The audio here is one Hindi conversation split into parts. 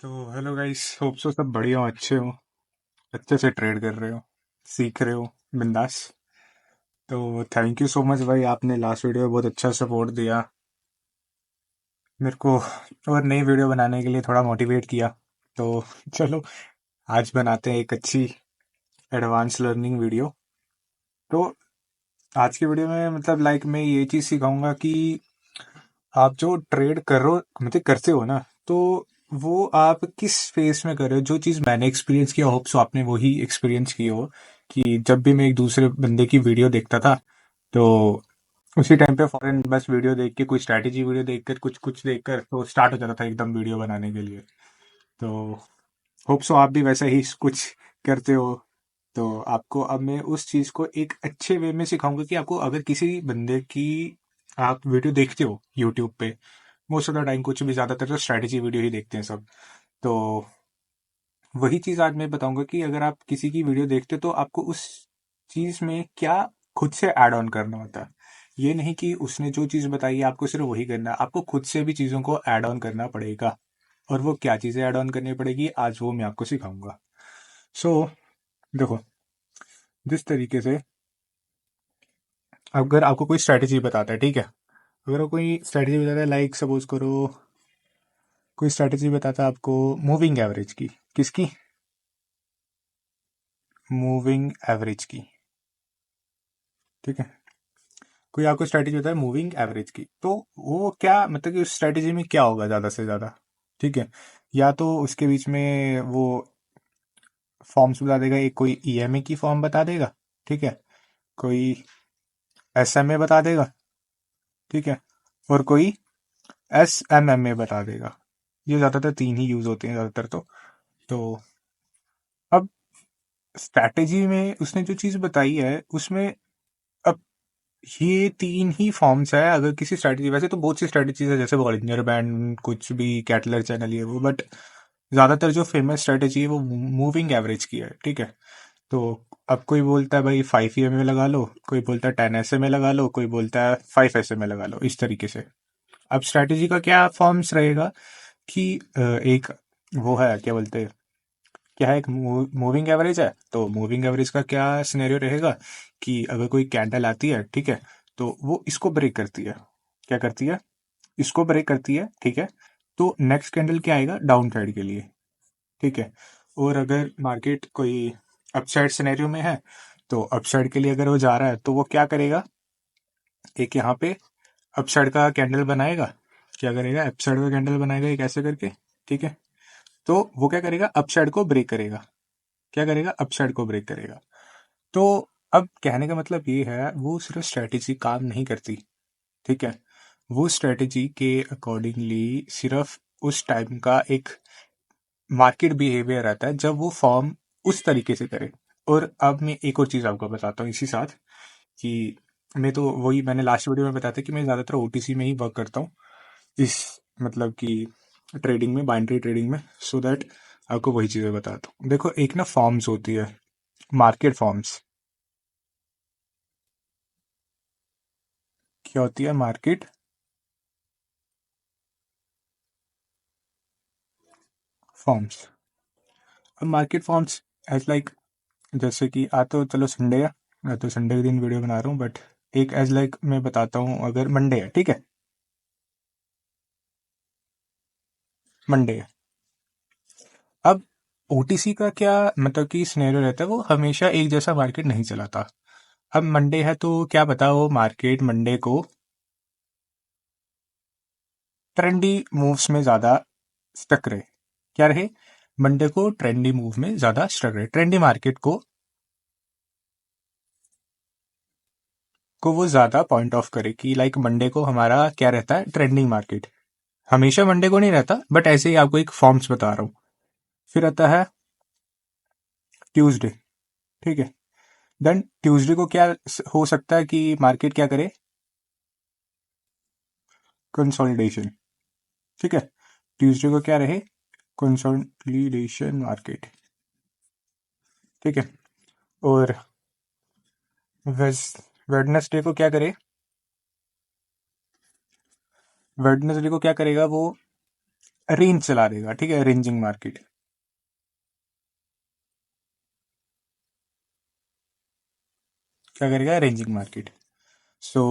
तो हेलो गाइस, होप सो सब बढ़िया हो, अच्छे हो, अच्छे से ट्रेड कर रहे हो, सीख रहे हो, बिंदास। तो थैंक यू सो मच भाई, आपने लास्ट वीडियो में बहुत अच्छा सपोर्ट दिया मेरे को और नई वीडियो बनाने के लिए थोड़ा मोटिवेट किया। तो चलो आज बनाते हैं एक अच्छी एडवांस लर्निंग वीडियो। तो आज की वीडियो में मतलब मैं ये चीज़ सिखाऊंगा कि आप जो ट्रेड कर रहे हो मतलब करते हो ना, तो वो आप किस फेस में कर रहे हो। जो चीज़ मैंने एक्सपीरियंस किया, होप सो आपने वही एक्सपीरियंस की हो, कि जब भी मैं एक दूसरे बंदे की वीडियो देखता था, तो उसी टाइम पे फॉरन बस वीडियो देख के, कोई स्ट्रैटेजी वीडियो देखकर, कुछ कुछ देखकर तो स्टार्ट हो जाता था एकदम वीडियो बनाने के लिए। तो होप सो आप भी वैसा ही कुछ करते हो। तो आपको अब मैं उस चीज़ को एक अच्छे वे में सिखाऊंगा कि आपको अगर किसी बंदे की आप वीडियो देखते हो यूट्यूब पे, मोस्ट ऑफ द टाइम कुछ भी, ज़्यादातर तो स्ट्रैटेजी वीडियो ही देखते हैं सब। तो वही चीज़ आज मैं बताऊंगा कि अगर आप किसी की वीडियो देखते हो तो आपको उस चीज़ में क्या खुद से ऐड ऑन करना होता है। ये नहीं कि उसने जो चीज़ बताई है आपको सिर्फ वही करना है, आपको खुद से भी चीज़ों को ऐड ऑन करना पड़ेगा। और वो क्या चीज़ें ऐड ऑन करनी पड़ेगी, आज वो मैं आपको सिखाऊंगा। सो देखो, जिस तरीके से अगर आपको कोई स्ट्रैटेजी बताता है, ठीक है, अगर वो कोई स्ट्रैटेजी बताता है, लाइक सपोज करो कोई स्ट्रैटेजी बताता है आपको मूविंग एवरेज की। किसकी? मूविंग एवरेज की। ठीक है, कोई आपको स्ट्रैटेजी बताए मूविंग एवरेज की, तो वो क्या मतलब कि उस स्ट्रैटेजी में क्या होगा ज़्यादा से ज़्यादा। ठीक है, या तो उसके बीच में वो फॉर्म्स बता देगा, एक कोई ईएमए की फॉर्म बता देगा, ठीक है, कोई एसएमए बता देगा, ठीक है, और कोई एसएमएमए बता देगा। ये ज़्यादातर तीन ही यूज़ होते हैं ज़्यादातर। तो अब स्ट्रैटेजी में उसने जो चीज़ बताई है उसमें, अब ये तीन ही फॉर्म्स है अगर किसी स्ट्रैटेजी। वैसे तो बहुत सी स्ट्रैटेजीज है, जैसे बॉलिंजर बैंड, कुछ भी कैटलर चैनल, ये वो, बट ज़्यादातर जो फेमस स्ट्रैटेजी है वो मूविंग एवरेज की है। ठीक है, तो अब कोई बोलता है भाई 5 EMA लगा लो, कोई बोलता है 10 SMA लगा लो, कोई बोलता है 5 SMA लगा लो, इस तरीके से। अब स्ट्रैटेजी का क्या फॉर्म्स रहेगा कि एक वो है, क्या बोलते हैं, क्या है, एक मूविंग एवरेज है। तो मूविंग एवरेज का क्या सिनेरियो रहेगा कि अगर कोई कैंडल आती है, ठीक है, तो वो इसको ब्रेक करती है। क्या करती है? इसको ब्रेक करती है, ठीक है, तो नेक्स्ट कैंडल क्या आएगा डाउन साइड के लिए। ठीक है, और अगर मार्केट कोई अपसाइड सिनेरियो में है, तो अपसाइड के लिए अगर वो जा रहा है तो वो क्या करेगा, एक यहाँ पे अपसाइड का कैंडल बनाएगा। क्या करेगा? अपसाइड का कैंडल बनाएगा एक ऐसे करके। ठीक है, तो वो क्या करेगा, अपसाइड को ब्रेक करेगा। क्या करेगा? अपसाइड को ब्रेक करेगा। तो अब कहने का मतलब ये है, वो सिर्फ स्ट्रेटेजी काम नहीं करती। ठीक है, वो स्ट्रेटेजी के अकॉर्डिंगली सिर्फ उस टाइम का एक मार्केट बिहेवियर रहता है जब वो फॉर्म उस तरीके से करे। और अब मैं एक और चीज़ आपको बताता हूँ इसी साथ, कि मैं तो वही मैंने लास्ट वीडियो में बताया था कि मैं ज़्यादातर ओटीसी में ही वर्क करता हूँ, इस मतलब कि ट्रेडिंग में, बाइनरी ट्रेडिंग में, सो दैट आपको वही चीज़ें बताता हूँ। देखो, एक ना फॉर्म्स होती है, मार्केट फॉर्म्स। क्या होती है? Market forms. अब मार्केट फॉर्म्स एज लाइक, जैसे कि आज तो चलो संडे है, मैं तो संडे के दिन वीडियो बना रहा हूँ, बट एक एज लाइक मैं बताता हूँ, अगर मंडे है, ठीक है, मंडे है। अब ओटीसी का क्या मतलब कि सिनेरियो रहता है, वो हमेशा एक जैसा मार्केट नहीं चलाता। अब मंडे है तो क्या पता वो मार्केट मंडे को ट्रेंडी मूव्स में ज़्यादा स्टक रहे। क्या रहे? मंडे को ट्रेंडी मूव में ज़्यादा स्टक रहे, ट्रेंडी मार्केट को वो ज़्यादा पॉइंट ऑफ करे कि लाइक मंडे को हमारा क्या रहता है, ट्रेंडिंग मार्केट। हमेशा मंडे को नहीं रहता, बट ऐसे ही आपको एक फॉर्म्स बता रहा हूँ। फिर आता है ट्यूसडे। ठीक है, देन ट्यूसडे को क्या हो सकता है कि मार्केट क्या करे, कंसोलिडेशन। ठीक है, ट्यूसडे को क्या रहे, कंसोलिडेशन मार्केट। ठीक है, और वेडनेसडे को क्या करे, वेडनेसडे को क्या करेगा वो, रेंज चला देगा, ठीक है, रेंजिंग मार्केट। क्या करेगा? Ranging market. सो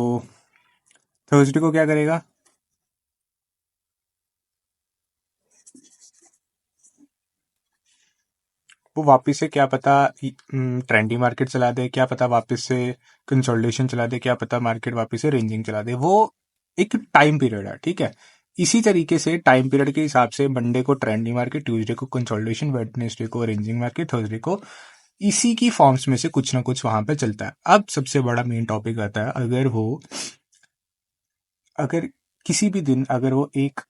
थर्सडे को क्या करेगा? वो वापस से क्या पता ट्रेंडी मार्केट चला दे, क्या पता वापस से कंसोलिडेशन चला दे, क्या पता मार्केट वापस से रेंजिंग चला दे। वो एक टाइम पीरियड है, ठीक है। इसी तरीके से टाइम पीरियड के हिसाब से मंडे को ट्रेंडी मार्केट, ट्यूसडे को कंसोलिडेशन, वेडनेसडे को रेंजिंग मार्केट, थर्सडे को इसी की फॉर्म्स में से कुछ ना कुछ वहां पे चलता है। अब सबसे बड़ा मेन टॉपिक आता है, अगर किसी भी दिन अगर वो एक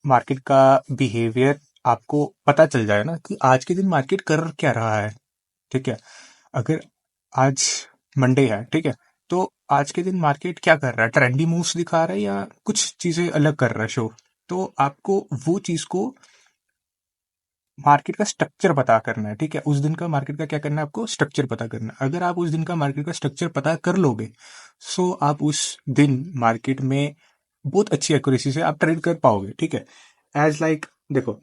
मार्केट का बिहेवियर आपको पता चल जाए ना कि आज के दिन मार्केट कर क्या रहा है, ठीक है। अगर आज मंडे है, ठीक है, तो आज के दिन मार्केट क्या कर रहा है, ट्रेंडी मूव्स दिखा रहा है या कुछ चीजें अलग कर रहा है शो, तो आपको वो चीज को मार्केट का स्ट्रक्चर पता करना है, ठीक है। उस दिन का मार्केट का क्या करना है, आपको स्ट्रक्चर पता करना है। अगर आप उस दिन का मार्केट का स्ट्रक्चर पता कर लोगे, सो आप उस दिन मार्केट में बहुत अच्छी एक्यूरेसी से आप ट्रेड कर पाओगे, ठीक है। एज लाइक देखो,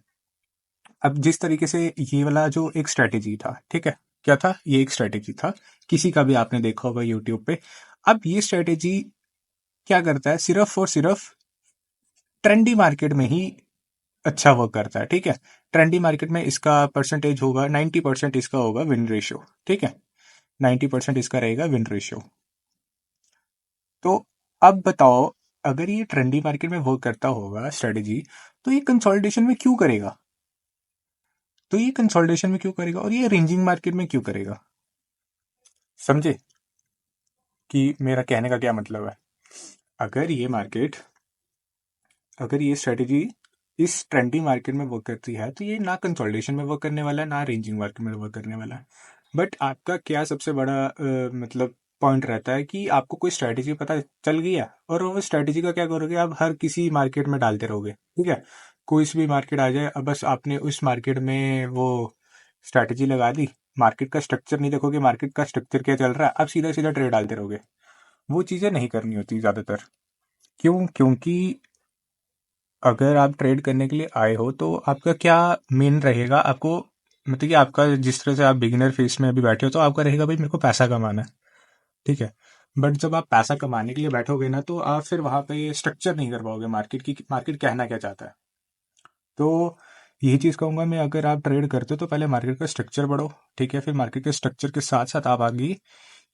अब जिस तरीके से ये वाला जो एक स्ट्रेटेजी था, ठीक है, क्या था ये? एक स्ट्रेटेजी था, किसी का भी आपने देखा होगा यूट्यूब पे। अब ये स्ट्रेटेजी क्या करता है, सिर्फ और सिर्फ ट्रेंडी मार्केट में ही अच्छा वर्क करता है, ठीक है। ट्रेंडी मार्केट में इसका परसेंटेज होगा 90%, इसका होगा विन रेशियो, ठीक है। 90% इसका रहेगा विन रेशियो। तो अब बताओ, अगर ये ट्रेंडी मार्केट में वर्क करता होगा स्ट्रेटेजी, तो ये कंसोलिडेशन में क्यों करेगा? और ये रेंजिंग मार्केट में क्यों करेगा? समझे कि मेरा कहने का क्या मतलब है? अगर ये मार्केट, अगर ये स्ट्रेटेजी इस ट्रेंडी मार्केट में वर्क करती है, तो ये ना कंसोलिडेशन में वर्क करने वाला है, ना रेंजिंग मार्केट में वर्क करने वाला है। बट आपका क्या सबसे बड़ा मतलब पॉइंट रहता है कि आपको कोई स्ट्रेटेजी पता चल गई है, और वो स्ट्रेटेजी का क्या करोगे, आप हर किसी मार्केट में डालते रहोगे, ठीक है। कोई सी भी मार्केट आ जाए, अब बस आपने उस मार्केट में वो स्ट्रेटेजी लगा दी, मार्केट का स्ट्रक्चर नहीं देखोगे, मार्केट का स्ट्रक्चर क्या चल रहा है, आप सीधा सीधा ट्रेड डालते रहोगे। वो चीज़ें नहीं करनी होती ज़्यादातर। क्यों? क्योंकि अगर आप ट्रेड करने के लिए आए हो, तो आपका क्या मेन रहेगा, आपको मतलब कि आपका जिस तरह से आप बिगिनर फेस में अभी बैठे हो, तो आपका रहेगा भाई मेरे को पैसा कमाना है, ठीक है। बट जब आप पैसा कमाने के लिए बैठोगे ना, तो आप फिर वहां पे स्ट्रक्चर नहीं कर पाओगे मार्केट की, मार्केट कहना क्या चाहता है। तो यही चीज़ कहूंगा मैं, अगर आप ट्रेड करते हो तो पहले मार्केट का स्ट्रक्चर पढ़ो, ठीक है। फिर मार्केट के स्ट्रक्चर के साथ साथ आप आगे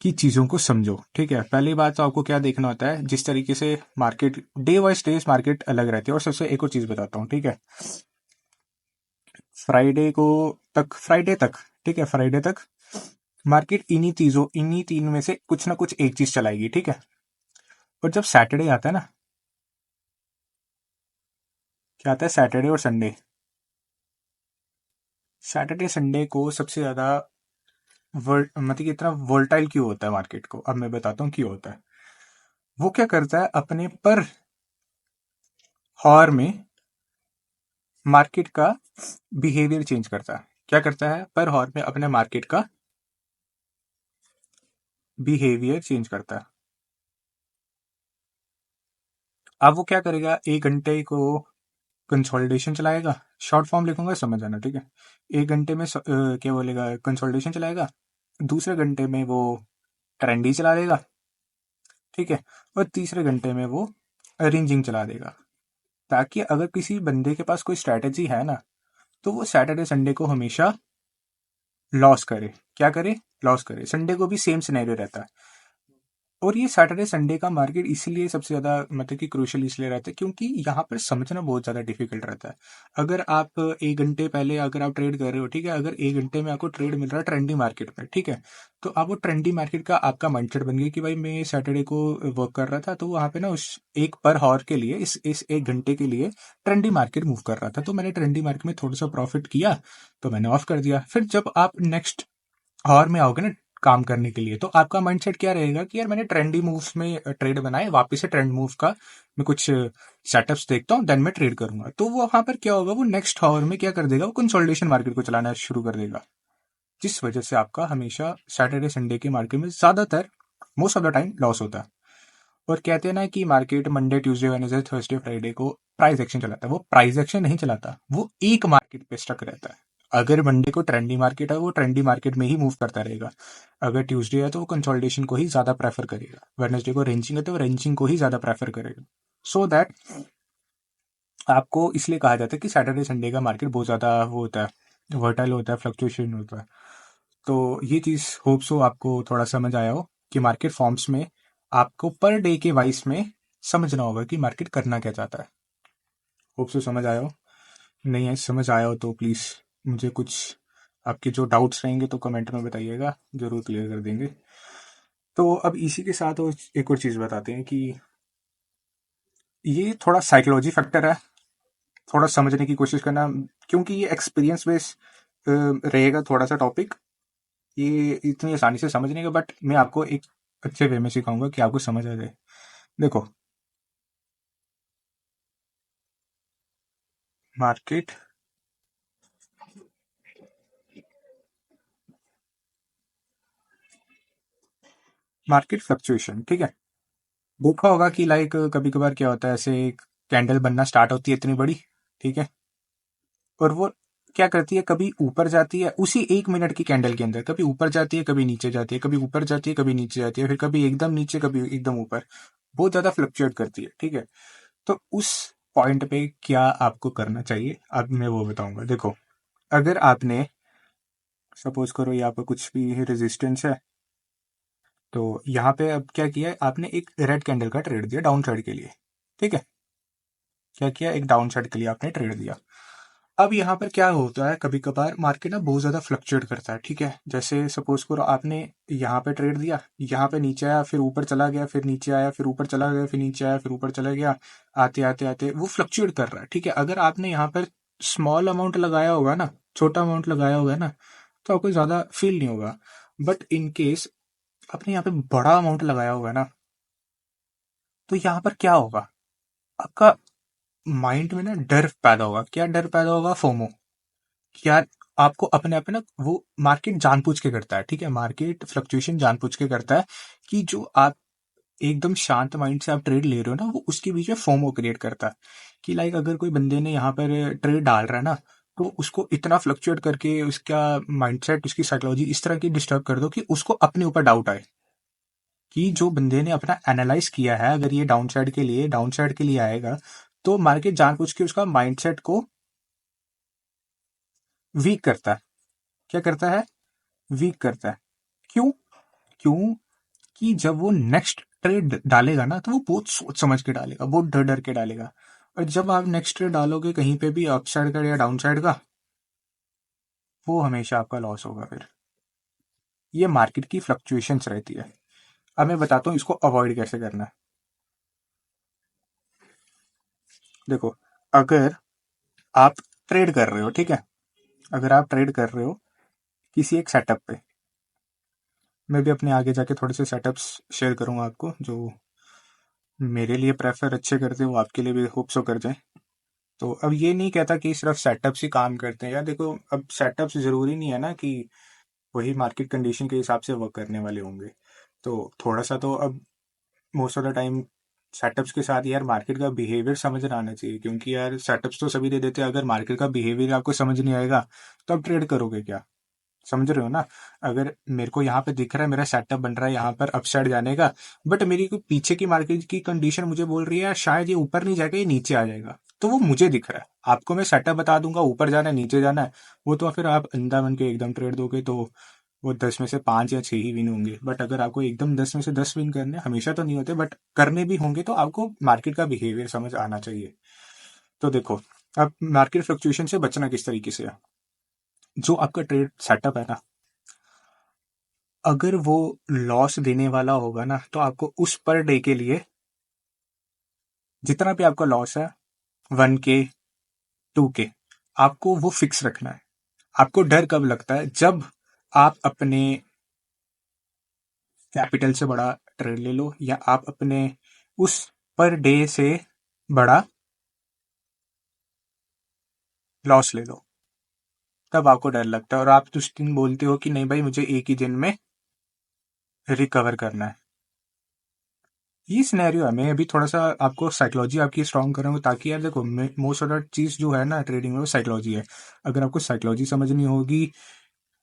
की चीज़ों को समझो, ठीक है। पहली बात तो आपको क्या देखना होता है, जिस तरीके से market day wise days market अलग रहती है। और सबसे एक और चीज़ बताता हूँ, ठीक है। फ्राइडे तक, ठीक है, फ्राइडे तक मार्केट इन्हीं तीन में से कुछ ना कुछ एक चीज चलाएगी, ठीक है। और जब सैटरडे आता है ना, क्या आता है सैटरडे और संडे, सैटरडे संडे को सबसे ज्यादा मतलब कि इतना वोल्टाइल क्यों होता है मार्केट को, अब मैं बताता हूँ क्यों होता है। वो क्या करता है, अपने पर हॉर में मार्केट का बिहेवियर चेंज करता है। क्या करता है, पर हॉर में अपने मार्केट का बिहेवियर चेंज करता है। अब वो क्या करेगा, एक घंटे को कंसोलिडेशन चलाएगा, शॉर्ट फॉर्म लिखूंगा समझ जाना, ठीक है। एक घंटे में क्या बोलेगा, कंसोलिडेशन चलाएगा। दूसरे घंटे में वो ट्रेंडी चला देगा, ठीक है। और तीसरे घंटे में वो रेंजिंग चला देगा, ताकि अगर किसी बंदे के पास कोई स्ट्रैटेजी है ना, तो वो सैटरडे संडे को हमेशा लॉस करे। क्या करे? लॉस करे। संडे को भी सेम सिनेरियो रहता है। और ये सैटरडे संडे का मार्केट इसीलिए सबसे ज़्यादा मतलब कि क्रूशियल इसलिए रहता है, क्योंकि यहाँ पर समझना बहुत ज़्यादा डिफिकल्ट रहता है। अगर आप एक घंटे पहले अगर आप ट्रेड कर रहे हो, ठीक है, अगर एक घंटे में आपको ट्रेड मिल रहा है ट्रेंडी मार्केट में, ठीक है, तो आप वो ट्रेंडी मार्केट का आपका माइंडसेट बन गया कि भाई मैं सैटरडे को वर्क कर रहा था, तो वहाँ पे ना उस एक पर हॉर के लिए, इस एक घंटे के लिए ट्रेंडी मार्केट मूव कर रहा था, तो मैंने ट्रेंडी मार्केट में थोड़ा सा प्रॉफिट किया, तो मैंने ऑफ कर दिया। फिर जब आप नेक्स्ट और में आओगे ना काम करने के लिए, तो आपका माइंडसेट क्या रहेगा कि यार मैंने ट्रेंडी मूव्स में ट्रेड बनाए, वापस से ट्रेंड मूव का मैं कुछ सेटअप्स देखता हूँ, देन मैं ट्रेड करूंगा। तो वो वहां पर क्या होगा, वो नेक्स्ट आवर में क्या कर देगा, वो कंसोलिडेशन मार्केट को चलाना शुरू कर देगा। जिस वजह से आपका हमेशा सैटरडे संडे के मार्केट में ज्यादातर most of the time loss होता है। और कहते हैं ना कि market Monday Tuesday Wednesday Thursday Friday को प्राइस एक्शन चलाता है, वो प्राइस एक्शन नहीं चलाता, वो एक मार्केट पे स्टक रहता है। अगर मंडे को ट्रेंडी मार्केट है वो ट्रेंडी मार्केट में ही मूव करता रहेगा, अगर ट्यूसडे है तो वो कंसोलिडेशन को ही ज़्यादा प्रेफर करेगा, वेडनेसडे को रेंजिंग है तो वो रेंजिंग को ही ज़्यादा प्रेफर करेगा। सो दैट आपको इसलिए कहा जाता है कि सैटरडे संडे का मार्केट बहुत ज़्यादा वो होता है, वर्टाइल होता है, फ्लक्चुएशन होता है। तो ये चीज़ होप सो आपको थोड़ा समझ आया हो कि मार्केट फॉर्म्स में आपको पर डे के वाइज में समझना होगा कि मार्केट करना क्या चाहता है। होप सो समझ आया हो, नहीं है समझ आया हो तो प्लीज़ मुझे कुछ आपके जो डाउट्स रहेंगे तो कमेंट में बताइएगा, ज़रूर क्लियर कर देंगे। तो अब इसी के साथ और एक और चीज़ बताते हैं कि ये थोड़ा साइकोलॉजी फैक्टर है, थोड़ा समझने की कोशिश करना, क्योंकि ये एक्सपीरियंस बेस रहेगा थोड़ा सा टॉपिक, ये इतनी आसानी से समझ नहीं, बट मैं आपको एक अच्छे वे में सिखाऊंगा कि आपको समझ आ जाए। देखो, मार्केट मार्केट फ्लक्चुएशन, ठीक है। देखा होगा कि लाइक कभी कभार क्या होता है, ऐसे एक कैंडल बनना स्टार्ट होती है इतनी बड़ी, ठीक है, और वो क्या करती है, कभी ऊपर जाती है उसी 1 मिनट की कैंडल के अंदर, कभी ऊपर जाती है कभी नीचे जाती है, कभी ऊपर जाती है कभी नीचे जाती है, फिर कभी एकदम नीचे कभी एकदम ऊपर, बहुत ज़्यादा फ्लक्चुएट करती है, ठीक है। तो उस पॉइंट पे क्या आपको करना चाहिए अब मैं वो बताऊंगा। देखो, अगर आपने सपोज करो यहाँ पर कुछ भी रेजिस्टेंस है, तो यहाँ पे अब क्या किया है आपने, एक रेड कैंडल का ट्रेड दिया डाउन साइड के लिए, ठीक है, क्या किया, एक डाउन साइड के लिए आपने ट्रेड दिया। अब यहाँ पर क्या होता है, कभी कभार मार्केट ना बहुत ज़्यादा फ्लक्चुएट करता है, ठीक है। जैसे सपोज करो आपने यहाँ पे ट्रेड दिया, यहाँ पे नीचे आया, फिर ऊपर चला गया, फिर नीचे आया, फिर ऊपर चला गया, फिर नीचे आया, फिर ऊपर चला गया, आते आते आते वो फ्लक्चुएट कर रहा है, ठीक है। अगर आपने यहाँ पर स्मॉल अमाउंट लगाया होगा ना, छोटा अमाउंट लगाया होगा ना, तो आपको ज़्यादा फील नहीं होगा। बट इन केस आपने यहाँ पे बड़ा अमाउंट लगाया होगा ना, तो यहाँ पर क्या होगा, आपका माइंड में ना डर पैदा होगा। क्या डर पैदा होगा, फोमो। क्या आपको अपने आप में ना, वो मार्केट जानबूझ के करता है, ठीक है, मार्केट फ्लक्चुएशन जानबूझ के करता है कि जो आप एकदम शांत माइंड से आप ट्रेड ले रहे हो ना, वो उसके बीच में फोमो क्रिएट करता है कि लाइक अगर कोई बंदे ने यहाँ पर ट्रेड डाल रहा है ना, तो उसको इतना फ्लक्चुएट करके उसका माइंडसेट, उसकी साइकोलॉजी इस तरह की डिस्टर्ब कर दो कि उसको अपने ऊपर डाउट आए कि जो बंदे ने अपना एनालाइज किया है, अगर ये डाउन साइड के लिए आएगा, तो मार्केट जानबूझ के उसका माइंडसेट को वीक करता है। क्या करता है, वीक करता है। क्यों, क्यों कि जब वो नेक्स्ट ट्रेड डालेगा ना, तो वो बहुत सोच समझ के डालेगा, बहुत डर डर के डालेगा। और जब आप नेक्स्ट ट्रेड डालोगे कहीं पे भी अपसाइड का या डाउन साइड का, वो हमेशा आपका लॉस होगा फिर। ये मार्केट की फ्लक्चुएशंस रहती है। अब मैं बताता हूँ इसको अवॉइड कैसे करना है। देखो, अगर आप ट्रेड कर रहे हो, ठीक है, अगर आप ट्रेड कर रहे हो किसी एक सेटअप पे, मैं भी अपने आगे जाके थोड़े से सेटअप्स शेयर करूंगा आपको, जो मेरे लिए प्रेफर अच्छे करते हैं वो आपके लिए भी होप सो कर जाए। तो अब ये नहीं कहता कि सिर्फ सेटअप्स ही काम करते हैं, यार देखो, अब सेटअप्स ज़रूरी नहीं है ना कि वही मार्केट कंडीशन के हिसाब से वर्क करने वाले होंगे। तो थोड़ा सा तो अब most of the time setups के साथ यार मार्केट का बिहेवियर समझ आना चाहिए, क्योंकि यार सेटअप्स तो सभी दे देते हैं, अगर मार्केट का बिहेवियर आपको समझ नहीं आएगा तो आप ट्रेड करोगे क्या। समझ रहे हो ना। अगर मेरे को यहाँ पे दिख रहा है, मेरा सेटअप बन रहा है यहाँ पर अपसाइड जाने का, बट मेरी को पीछे की मार्केट की कंडीशन मुझे बोल रही है शायद ये ऊपर नहीं जाएगा, ये नीचे आ जाएगा, तो वो मुझे दिख रहा है। आपको मैं सेटअप बता दूंगा ऊपर जाना है नीचे जाना है, वो तो फिर आप अंधा बन के एकदम ट्रेड दोगे, तो वो 10 में से 5 या 6 ही विन होंगे। बट अगर आपको एकदम 10 में से 10 विन करने, हमेशा तो नहीं होते बट करने भी होंगे, तो आपको मार्केट का बिहेवियर समझ आना चाहिए। तो देखो, अब मार्केट फ्लक्चुएशन से बचना किस तरीके से है। जो आपका ट्रेड सेटअप है ना, अगर वो लॉस देने वाला होगा ना, तो आपको उस पर डे के लिए जितना भी आपका लॉस है, 1K 2K, आपको वो फिक्स रखना है। आपको डर कब लगता है, जब आप अपने कैपिटल से बड़ा ट्रेड ले लो, या आप अपने उस पर डे से बड़ा लॉस ले लो, तब आपको डर लगता है और आप उस दिन बोलते हो कि नहीं भाई, मुझे एक ही दिन में रिकवर करना है। ये सिनेरियो है। मैं अभी थोड़ा सा आपको साइकोलॉजी आपकी स्ट्रांग कर रहा हूँ, ताकि यार देखो, मोस्ट ऑफ द चीज़ जो है ना ट्रेडिंग में, वो साइकोलॉजी है। अगर आपको साइकोलॉजी समझनी होगी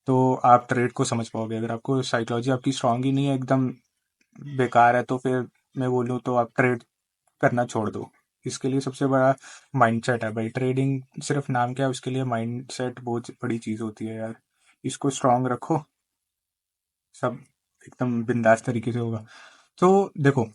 तो आप ट्रेड को समझ पाओगे। अगर आपको साइकोलॉजी आपकी स्ट्रांग ही नहीं है, एकदम बेकार है, तो फिर मैं बोलूँ तो आप ट्रेड करना छोड़ दो। इसके लिए सबसे बड़ा माइंडसेट है भाई। ट्रेडिंग सिर्फ नाम क्या है, उसके लिए माइंडसेट बहुत बड़ी चीज़ होती है यार। इसको स्ट्रांग रखो, सब एकदम बिंदास तरीके से होगा। तो देखो,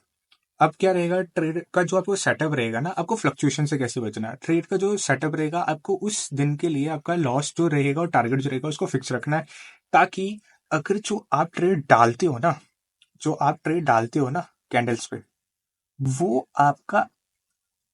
अब क्या रहेगा, ट्रेड का जो आपको सेटअप रहेगा ना, आपको फ्लक्चुएशन से कैसे बचना है। ट्रेड का जो सेटअप रहेगा, आपको उस दिन के लिए आपका लॉस जो रहेगा और टारगेट जो रहेगा उसको फिक्स रखना है, ताकि अगर जो आप ट्रेड डालते हो ना कैंडल्स पे, वो आपका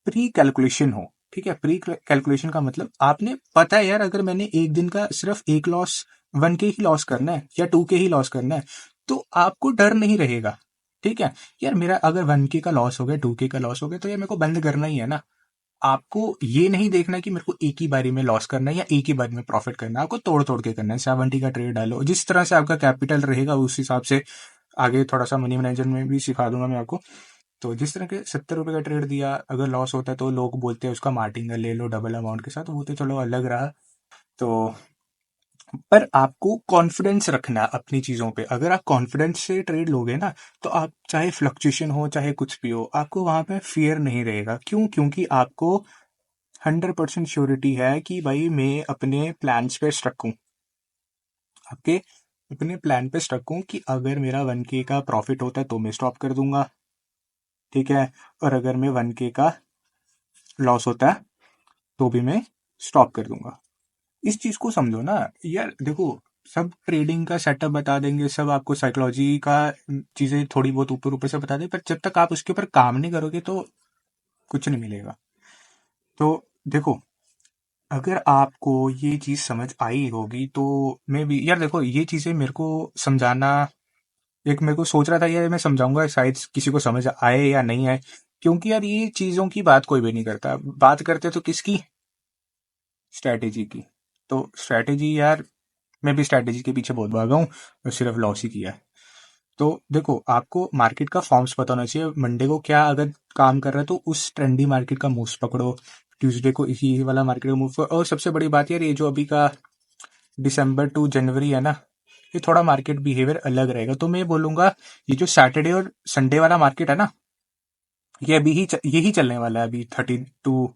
प्री कैलकुलेशन हो। ठीक है, प्री कैलकुलेशन का मतलब आपने पता है यार, अगर मैंने एक दिन का सिर्फ एक लॉस, 1K ही लॉस करना है या 2K ही लॉस करना है, तो आपको डर नहीं रहेगा। ठीक है, यार मेरा अगर 1K का लॉस हो गया, 2K का लॉस हो गया, तो यार मेरे को बंद करना ही है ना। आपको ये नहीं देखना कि मेरे को एक ही बारी में लॉस करना है या एक ही बारी में प्रॉफिट करना है। आपको तोड़ तोड़ के करना है। 70 का ट्रेड डालो, जिस तरह से आपका कैपिटल रहेगा उस हिसाब से। आगे थोड़ा सा मनी मैनेजर में भी सिखा दूंगा मैं आपको। तो जिस तरह के 70 रुपए का ट्रेड दिया, अगर लॉस होता है तो लोग बोलते हैं उसका मार्टिंगल ले लो डबल अमाउंट के साथ, वो तो चलो अलग रहा। तो पर आपको कॉन्फिडेंस रखना है अपनी चीजों पे। अगर आप कॉन्फिडेंस से ट्रेड लोगे ना, तो आप चाहे फ्लक्चुएशन हो चाहे कुछ भी हो, आपको वहां पे फियर नहीं रहेगा। क्यों? क्योंकि आपको 100% श्योरिटी है कि भाई मैं अपने प्लान्स पे स्टक हूँ। आपके अपने प्लान पे स्टक हूँ कि अगर मेरा 1K का प्रॉफिट होता है तो मैं स्टॉप कर दूंगा। ठीक है, और अगर मैं 1K का लॉस होता है तो भी मैं स्टॉप कर दूंगा। इस चीज को समझो ना यार। देखो, सब ट्रेडिंग का सेटअप बता देंगे, सब आपको साइकोलॉजी का चीजें थोड़ी बहुत ऊपर ऊपर से बता दें, पर जब तक आप उसके ऊपर काम नहीं करोगे तो कुछ नहीं मिलेगा। तो देखो, अगर आपको ये चीज समझ आई होगी तो मैं भी यार, देखो ये चीजें मेरे को समझाना, एक मेरे को सोच रहा था यार मैं समझाऊंगा, शायद किसी को समझ आए या नहीं आए। क्योंकि यार ये चीजों की बात कोई भी नहीं करता। बात करते तो किसकी? स्ट्रैटेजी की। तो स्ट्रैटेजी यार, मैं भी स्ट्रैटेजी के पीछे बहुत भागा हूँ और सिर्फ लॉस ही किया है। तो देखो, आपको मार्केट का फॉर्म्स पता होना चाहिए। मंडे को क्या अगर काम कर रहा है तो उस ट्रेंडी मार्केट का मूव्स पकड़ो। ट्यूसडे को इसी वाला मार्केट का मूव। और सबसे बड़ी बात यार, ये जो अभी का दिसंबर टू जनवरी है ना, ये थोड़ा मार्केट बिहेवियर अलग रहेगा। तो मैं बोलूंगा, ये जो सैटरडे और संडे वाला मार्केट है ना, ये अभी ही यही चलने वाला है अभी 30 to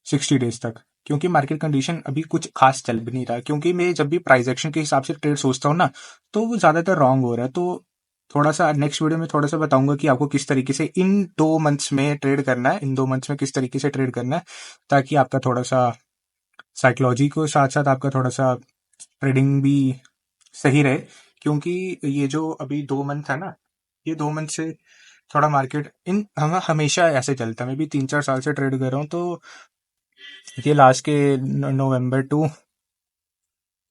60 डेज तक। क्योंकि मार्केट कंडीशन अभी कुछ खास चल भी नहीं रहा। क्योंकि मैं जब भी प्राइस एक्शन के हिसाब से ट्रेड सोचता हूँ ना, तो वो ज्यादातर रॉन्ग हो रहा है। तो थोड़ा सा नेक्स्ट वीडियो में थोड़ा सा बताऊंगा कि आपको किस तरीके से इन 2 मंथ्स में ट्रेड करना है, इन 2 मंथ्स में किस तरीके से ट्रेड करना है, ताकि आपका थोड़ा सा साइकोलॉजी को साथ साथ आपका थोड़ा सा ट्रेडिंग भी सही रहे। क्योंकि ये जो अभी 2 मंथ है ना, ये 2 मंथ से थोड़ा मार्केट इन हम हमेशा ऐसे चलता है। मैं भी 3-4 साल से ट्रेड कर रहा हूँ। तो ये लास्ट के नवंबर टू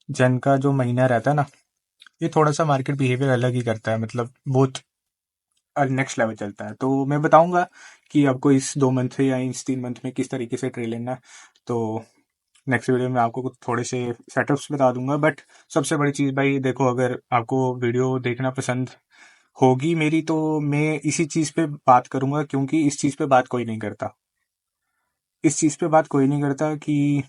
जन का जो महीना रहता है ना, ये थोड़ा सा मार्केट बिहेवियर अलग ही करता है। मतलब बहुत नेक्स्ट लेवल चलता है। तो मैं बताऊंगा कि आपको इस 2 मंथ या इस 3 मंथ में किस तरीके से ट्रेड लेना है। तो नेक्स्ट वीडियो में आपको कुछ थोड़े से सेटअप्स बता दूंगा। बट सबसे बड़ी चीज़ भाई देखो, अगर आपको वीडियो देखना पसंद होगी मेरी, तो मैं इसी चीज़ पे बात करूंगा। क्योंकि इस चीज़ पे बात कोई नहीं करता। इस चीज़ पे बात कोई नहीं करता कि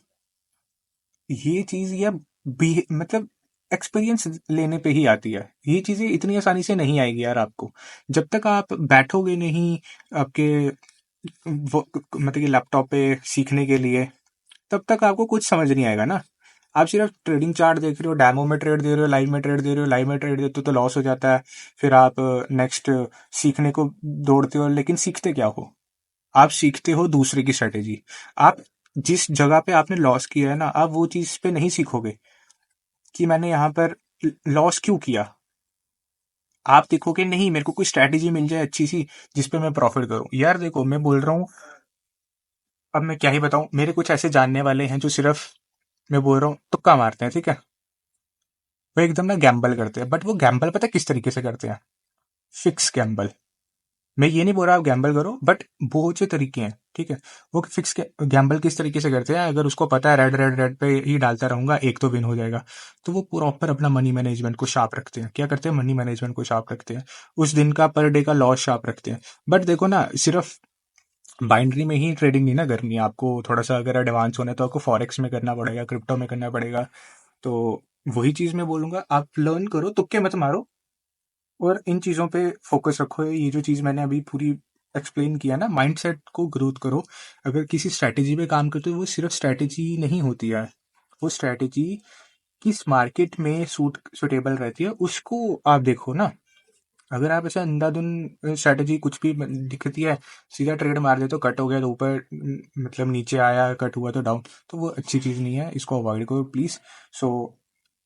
ये चीज़ या मतलब एक्सपीरियंस लेने पे ही आती है। ये चीज़ें इतनी आसानी से नहीं आएगी यार आपको, जब तक आप बैठोगे नहीं आपके मतलब कि लैपटॉप पे सीखने के लिए, तब तक आपको कुछ समझ नहीं आएगा ना। आप सिर्फ ट्रेडिंग चार्ट देख रहे हो, डैमो में ट्रेड दे रहे हो, लाइव में ट्रेड दे रहे हो, लाइव में ट्रेड देते हो तो लॉस हो जाता है। फिर आप नेक्स्ट सीखने को दौड़ते हो, लेकिन सीखते क्या हो? आप सीखते हो दूसरे की स्ट्रेटेजी। आप जिस जगह पे आपने लॉस किया है ना, आप वो चीज पे नहीं सीखोगे कि मैंने यहाँ पर लॉस क्यों किया। आप देखोगे नहीं, मेरे को कोई स्ट्रैटेजी मिल जाए अच्छी सी जिसपे मैं प्रॉफिट करूं। यार देखो, मैं बोल रहा हूँ, अब मैं क्या ही बताऊं। मेरे कुछ ऐसे जानने वाले हैं जो सिर्फ, मैं बोल रहा हूँ, तुक्का मारते हैं। ठीक है, वो एकदम ना गैम्बल करते हैं। बट वो गैम्बल पता है किस तरीके से करते हैं? Fix Gamble. मैं ये नहीं बोल रहा आप गैम्बल करो, बट वो जो तरीके हैं, ठीक है, वो फिक्स गैम्बल किस तरीके से करते हैं, अगर उसको पता है रेड रेड रेड पे ही डालता रहूंगा एक तो विन हो जाएगा, तो वो प्रॉपर अपना मनी मैनेजमेंट को शार्प रखते हैं। क्या करते हैं, मनी मैनेजमेंट को शार्प रखते हैं, उस दिन का पर डे का लॉस शार्प रखते हैं। बट देखो ना, सिर्फ बाइनरी में ही ट्रेडिंग नहीं ना करनी है आपको, थोड़ा सा अगर एडवांस होना है तो आपको फॉरेक्स में करना पड़ेगा, क्रिप्टो में करना पड़ेगा। तो वही चीज मैं बोलूंगा, आप लर्न करो, तुक्के मत मारो, और इन चीज़ों पे फोकस रखो। ये जो चीज़ मैंने अभी पूरी एक्सप्लेन किया ना, माइंडसेट को ग्रोथ करो। अगर किसी स्ट्रैटेजी पे काम करते हो, वो सिर्फ स्ट्रैटेजी नहीं होती है, वो स्ट्रैटेजी किस मार्केट में सूटेबल रहती है उसको आप देखो ना। अगर आप ऐसे अंधाधुन स्ट्रैटेजी कुछ भी दिखती है, सीधा ट्रेड मार देते हो, कट हो गया तो ऊपर, मतलब नीचे आया, कट हुआ तो डाउन, तो वो अच्छी चीज़ नहीं है, इसको अवॉइड करो प्लीज़। सो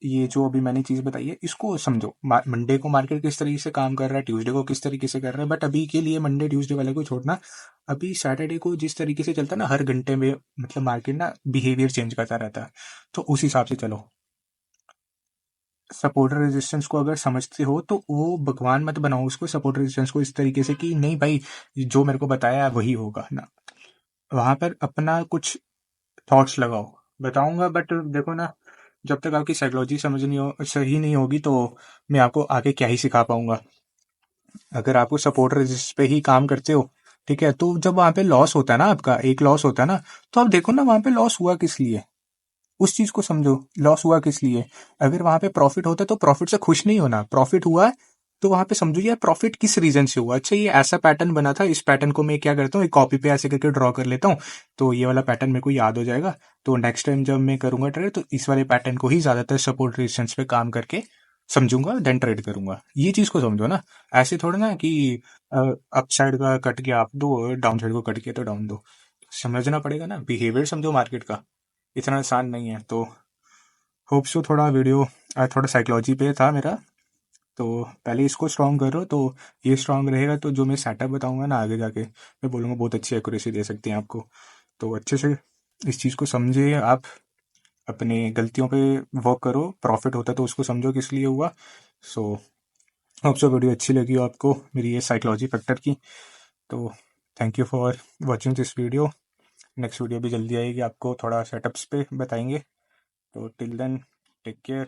ये जो अभी मैंने चीज़ बताई है इसको समझो। मंडे को मार्केट किस तरीके से काम कर रहा है, ट्यूसडे को किस तरीके से कर रहा है, बट अभी के लिए मंडे ट्यूसडे वाले को छोड़ना। अभी सैटरडे को जिस तरीके से चलता है ना, हर घंटे में मतलब मार्केट ना बिहेवियर चेंज करता रहता है, तो उस हिसाब से चलो। सपोर्ट रेजिस्टेंस को अगर समझते हो तो वो भगवान मत बनाओ उसको, सपोर्ट रेजिस्टेंस को इस तरीके से कि नहीं भाई जो मेरे को बताया वही होगा ना, वहां पर अपना कुछ थॉट्स लगाओ। बताऊंगा बट देखो ना, जब तक आपकी साइकोलॉजी समझ नहीं हो, सही नहीं होगी, तो मैं आपको आगे क्या ही सिखा पाऊंगा। अगर आपको सपोर्ट रेजिस्ट पे ही काम करते हो, ठीक है, तो जब वहां पे लॉस होता है ना, आपका एक लॉस होता है ना, तो आप देखो ना वहां पे लॉस हुआ किस लिए, उस चीज को समझो, लॉस हुआ किस लिए। अगर वहां पे प्रॉफिट होता है तो प्रॉफिट से खुश नहीं होना, प्रॉफिट हुआ है तो वहां पे समझो यार प्रॉफिट किस रीजन से हुआ। अच्छा, ये ऐसा पैटर्न बना था, इस पैटर्न को मैं क्या करता हूँ, एक कॉपी पे ऐसे करके ड्रॉ कर लेता हूँ, तो ये वाला पैटर्न मेरे को याद हो जाएगा, तो नेक्स्ट टाइम जब मैं करूंगा ट्रेड तो इस वाले पैटर्न को ही ज्यादातर सपोर्ट रेजिस्टेंस पे काम करके समझूंगा, देन ट्रेड करूंगा। ये चीज को समझो ना, ऐसे थोड़ा ना कि अप साइड का कट गया आप दो, डाउन साइड को कट किया तो डाउन दो। समझना पड़ेगा ना, बिहेवियर समझो मार्केट का, इतना आसान नहीं है। तो होप सो थोड़ा वीडियो थोड़ा साइकोलॉजी पे था मेरा, तो पहले इसको स्ट्रॉन्ग करो, तो ये स्ट्रॉन्ग रहेगा तो जो मैं सेटअप बताऊंगा ना आगे जाके, मैं बोलूँगा बहुत अच्छी एक्यूरेसी दे सकते हैं आपको। तो अच्छे से इस चीज़ को समझिए आप, अपने गलतियों पे वर्क करो, प्रॉफिट होता है तो उसको समझो किस लिए हुआ। सो होप सो वीडियो अच्छी लगी हो आपको, मेरी ये साइकोलॉजी फैक्टर की। तो thank you for watching this video. Next video भी जल्दी आएगी, आपको थोड़ा सेटअप्स पे बताएंगे। तो टिल देन, टेक केयर।